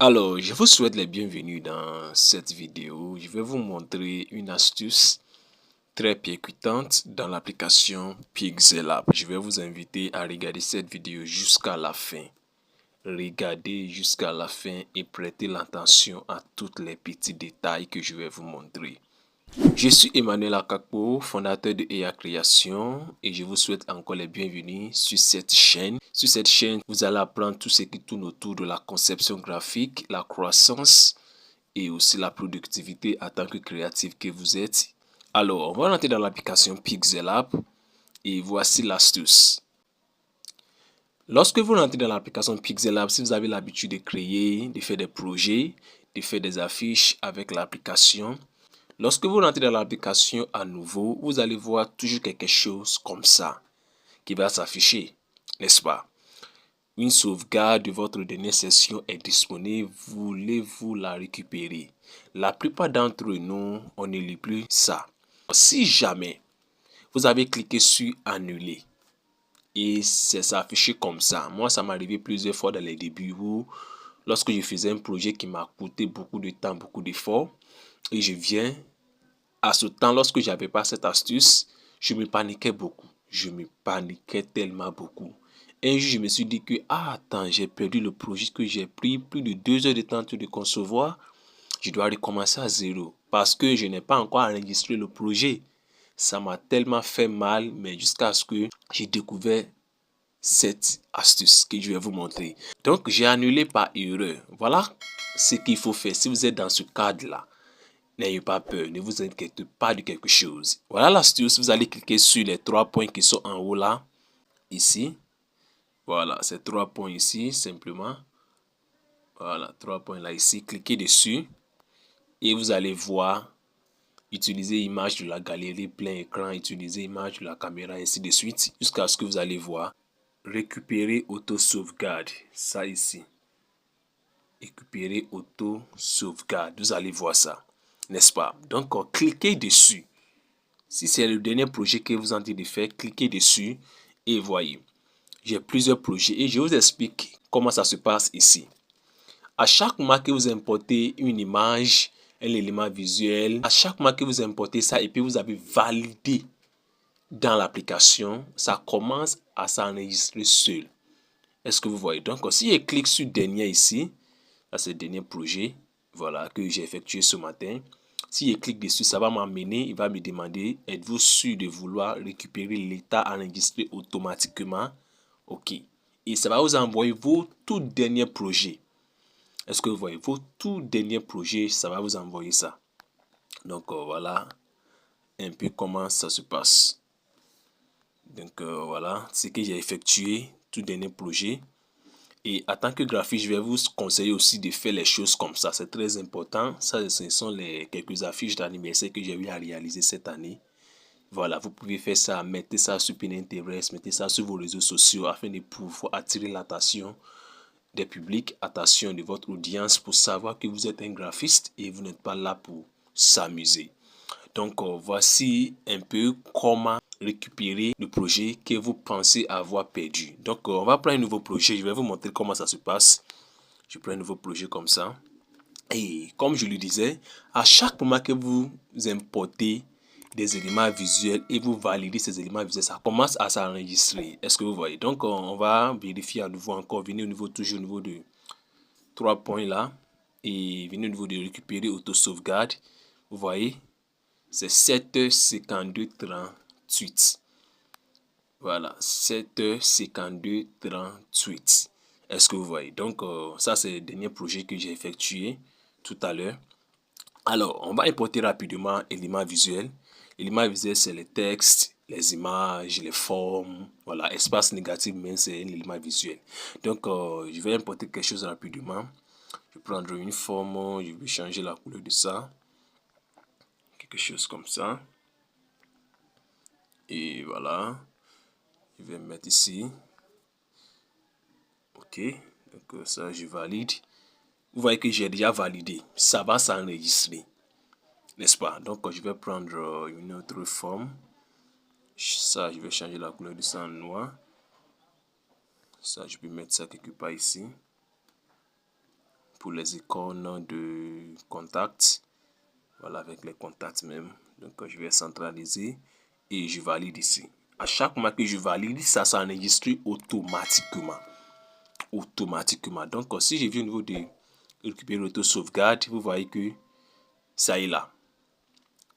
Alors, je vous souhaite les bienvenus dans cette vidéo. Je vais vous montrer une astuce très percutante dans l'application Pixel. Je vais vous inviter à regarder cette vidéo jusqu'à la fin. Regardez jusqu'à la fin et prêtez l'attention à tous les petits détails que je vais vous montrer. Je suis Emmanuel Akakpo, fondateur de EA Création et je vous souhaite encore les bienvenus sur cette chaîne. Sur cette chaîne, vous allez apprendre tout ce qui tourne autour de la conception graphique, la croissance et aussi la productivité en tant que créatif que vous êtes. Alors, on va rentrer dans l'application Pixel App et voici l'astuce. Lorsque vous rentrez dans l'application Pixel App, si vous avez l'habitude de créer, de faire des projets, de faire des affiches avec l'application, lorsque vous rentrez dans l'application à nouveau, vous allez voir toujours quelque chose comme ça qui va s'afficher, n'est-ce pas? Une sauvegarde de votre dernière session est disponible, voulez-vous la récupérer? La plupart d'entre nous, on ne lit plus ça. Si jamais vous avez cliqué sur annuler et c'est s'affiché comme ça, moi ça m'est arrivé plusieurs fois dans les débuts où lorsque je faisais un projet qui m'a coûté beaucoup de temps, beaucoup d'efforts, et je viens à ce temps, lorsque je n'avais pas cette astuce, je me paniquais beaucoup. Je me paniquais tellement beaucoup. Un jour, je me suis dit que, attends, j'ai perdu le projet que j'ai pris plus de 2 heures de temps de concevoir. Je dois recommencer à zéro parce que je n'ai pas encore enregistré le projet. Ça m'a tellement fait mal, mais jusqu'à ce que j'ai découvert cette astuce que je vais vous montrer. Donc, j'ai annulé par erreur. Voilà ce qu'il faut faire si vous êtes dans ce cadre-là. N'ayez pas peur, ne vous inquiétez pas de quelque chose. Voilà l'astuce, vous allez cliquer sur les 3 points qui sont en haut là, ici. Voilà, ces 3 points ici, simplement. Voilà, 3 points là, ici. Cliquez dessus et vous allez voir utiliser image de la galerie plein écran, utiliser image de la caméra, ainsi de suite, jusqu'à ce que vous allez voir récupérer auto-sauvegarde. Ça ici. Récupérer auto-sauvegarde. Vous allez voir ça. N'est-ce pas? Donc, cliquez dessus. Si c'est le dernier projet que vous êtes en train de faire, cliquez dessus et voyez. J'ai plusieurs projets et je vous explique comment ça se passe ici. À chaque fois que vous importez une image, un élément visuel, à chaque fois que vous importez ça et puis vous avez validé dans l'application, ça commence à s'enregistrer seul. Est-ce que vous voyez? Donc, si je clique sur dernier ici, là c'est le dernier projet, voilà, que j'ai effectué ce matin. Si je clique dessus, ça va m'amener, il va me demander, êtes-vous sûr de vouloir récupérer l'état enregistré automatiquement? OK. Et ça va vous envoyer vos tout derniers projets. Est-ce que vous voyez? Vos tout derniers projets, ça va vous envoyer ça. Donc, voilà un peu comment ça se passe. Donc, voilà ce que j'ai effectué, tout dernier projet. Et en tant que graphiste, je vais vous conseiller aussi de faire les choses comme ça. C'est très important. Ça, ce sont les quelques affiches d'anniversaire que j'ai eu à réaliser cette année. Voilà, vous pouvez faire ça. Mettez ça sur Pinterest, mettez ça sur vos réseaux sociaux afin de pouvoir attirer l'attention des publics, attention de votre audience pour savoir que vous êtes un graphiste et vous n'êtes pas là pour s'amuser. Donc, voici un peu comment récupérer le projet que vous pensez avoir perdu. Donc, on va prendre un nouveau projet. Je vais vous montrer comment ça se passe. Je prends un nouveau projet comme ça. Et comme je le disais, à chaque moment que vous importez des éléments visuels et vous validez ces éléments visuels, ça commence à s'enregistrer. Est-ce que vous voyez? Donc, on va vérifier à nouveau encore. Venez au niveau, toujours au niveau de 3 points là. Et venez au niveau de récupérer auto-sauvegarde. Vous voyez? C'est 7h52:38. Voilà, 7h52:38. Est-ce que vous voyez? Donc, ça, c'est le dernier projet que j'ai effectué tout à l'heure. Alors, on va importer rapidement l'élément visuel. L'élément visuel, c'est les textes, les images, les formes. Voilà, espace négatif, mais c'est un élément visuel. Donc, je vais importer quelque chose rapidement. Je vais prendre une forme, je vais changer la couleur de ça. Quelque chose comme ça. Et voilà. Je vais mettre ici. OK. Donc, ça, je valide. Vous voyez que j'ai déjà validé. Ça va s'enregistrer. N'est-ce pas? Donc, je vais prendre une autre forme. Ça, je vais changer la couleur de ça en noir. Ça, je peux mettre ça quelque part ici. pour les icônes de contact. Voilà, avec les contacts même. Donc, je vais centraliser et je valide ici. À chaque moment que je valide, ça s'enregistre automatiquement. Donc, si je viens au niveau de récupérer l'auto-sauvegarde, vous voyez que ça est là.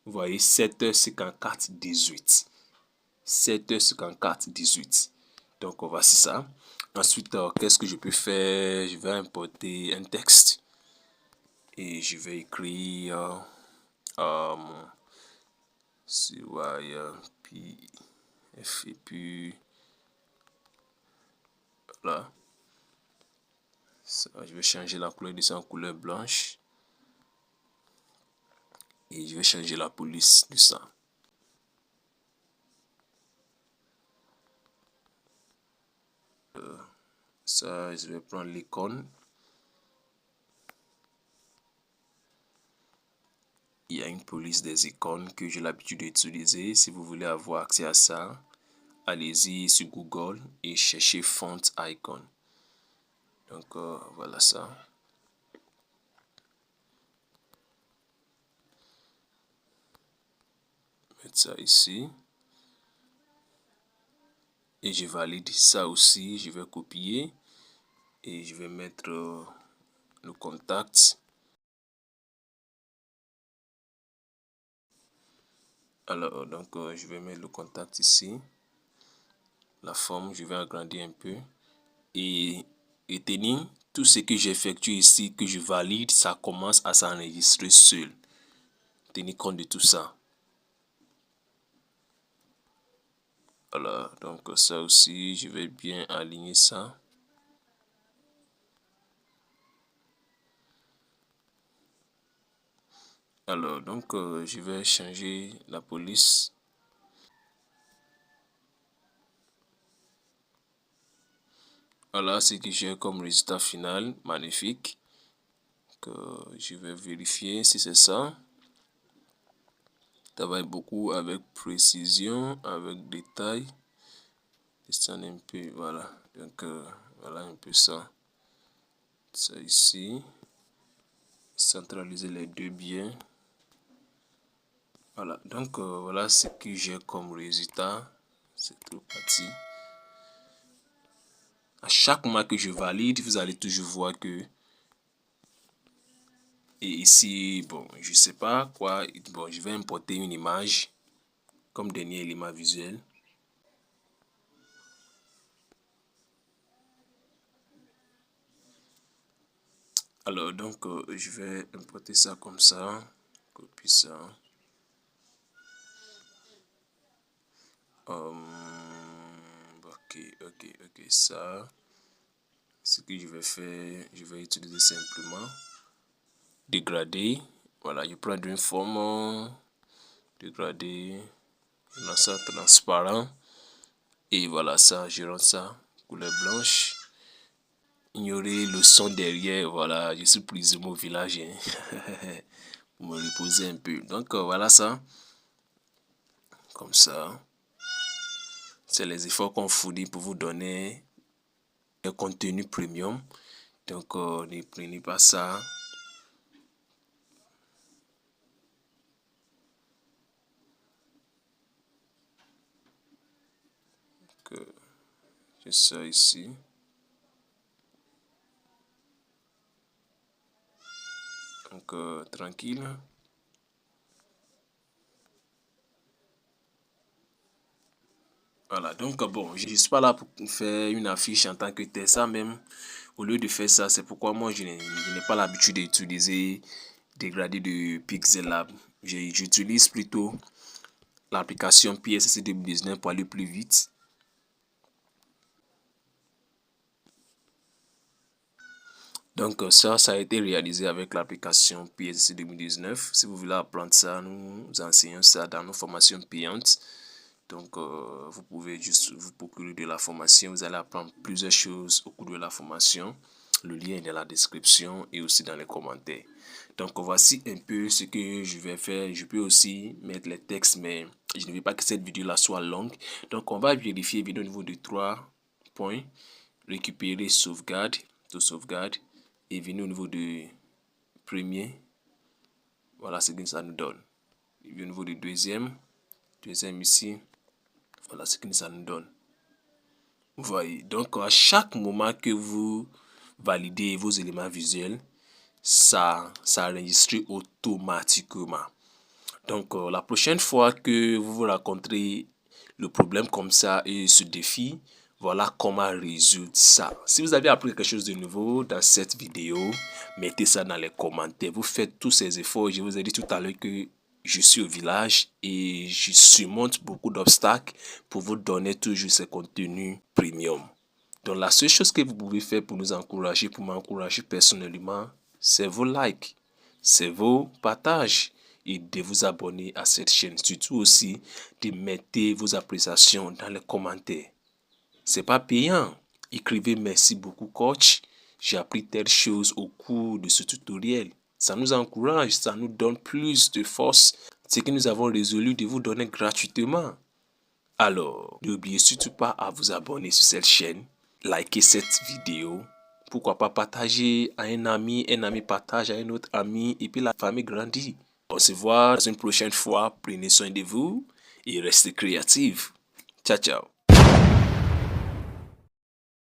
Vous voyez 7h54 18. 7h54 18. Donc, voici ça. Ensuite, qu'est-ce que je peux faire? Je vais importer un texte et je vais écrire CYPF et puis voilà. Ça, je vais changer la couleur de ça en couleur blanche et je vais changer la police de ça. Ça, je vais prendre l'icône. Il y a une police des icônes que j'ai l'habitude d'utiliser. Si vous voulez avoir accès à ça, allez-y sur Google et cherchez Font Icon. Donc voilà ça. Mettre ça ici. Et je valide ça aussi. Je vais copier et je vais mettre le contact. Alors, donc, je vais mettre le contact ici. La forme, je vais agrandir un peu. Et tenir tout ce que j'effectue ici, que je valide, ça commence à s'enregistrer seul. Tenir compte de tout ça. Voilà, donc ça aussi, je vais bien aligner ça. Alors, donc, je vais changer la police. Voilà ce que j'ai comme résultat final. Magnifique. Que je vais vérifier si c'est ça. Travaille beaucoup avec précision, avec détail. Descendre un peu, voilà. Donc, voilà un peu ça. Ça ici. Centraliser les deux bien. Voilà, donc voilà ce que j'ai comme résultat. C'est tout parti. À chaque moment que je valide, vous allez toujours voir que et ici, bon, je sais pas quoi. Bon, je vais importer une image comme dernier élément visuel. Alors, donc, je vais importer ça comme ça. Copier ça. Ok, ça. Ce que je vais faire, je vais utiliser simplement dégrader. Voilà, je prends une forme dégrader, je rends ça transparent et voilà ça, je rends ça couleur blanche. Ignorer le son derrière, voilà, je suis plus au village hein. Pour me reposer un peu. Donc voilà ça, comme ça. C'est les efforts qu'on fournit pour vous donner un contenu premium. Donc ne prenez pas ça. J'ai ça ici. Donc tranquille. Voilà, donc bon, je ne suis pas là pour faire une affiche en tant que tel. Ça même, au lieu de faire ça, c'est pourquoi moi je n'ai pas l'habitude d'utiliser dégradé de Pixel Lab. J'utilise plutôt l'application PSC 2019 pour aller plus vite. Donc ça a été réalisé avec l'application PSC 2019. Si vous voulez apprendre ça, nous enseignons ça dans nos formations payantes. Donc, vous pouvez juste vous procurer de la formation. Vous allez apprendre plusieurs choses au cours de la formation. Le lien est dans la description et aussi dans les commentaires. Donc, voici un peu ce que je vais faire. Je peux aussi mettre les textes, mais je ne veux pas que cette vidéo-là soit longue. Donc, on va vérifier au niveau de 3 points. Récupérer sauvegarde, sauvegarde. et venez au niveau du premier. Voilà ce que ça nous donne. Et au niveau du deuxième ici, voilà ce que ça nous donne. Vous voyez, donc à chaque moment que vous validez vos éléments visuels, ça enregistre automatiquement. Donc la prochaine fois que vous rencontrez le problème comme ça et ce défi, voilà comment résoudre ça. Si vous avez appris quelque chose de nouveau dans cette vidéo, mettez ça dans les commentaires. Vous faites tous ces efforts. Je vous ai dit tout à l'heure que je suis au village et je surmonte beaucoup d'obstacles pour vous donner toujours ce contenu premium. Donc la seule chose que vous pouvez faire pour nous encourager, pour m'encourager personnellement, c'est vos likes, c'est vos partages et de vous abonner à cette chaîne. Surtout aussi de mettre vos appréciations dans les commentaires. C'est pas payant. Écrivez merci beaucoup coach. J'ai appris telle chose au cours de ce tutoriel. Ça nous encourage, ça nous donne plus de force. Ce que nous avons résolu de vous donner gratuitement. Alors, n'oubliez surtout pas à vous abonner sur cette chaîne. Likez cette vidéo. Pourquoi pas partager à un ami partage à un autre ami et puis la famille grandit. On se voit une prochaine fois. Prenez soin de vous et restez créatifs. Ciao, ciao.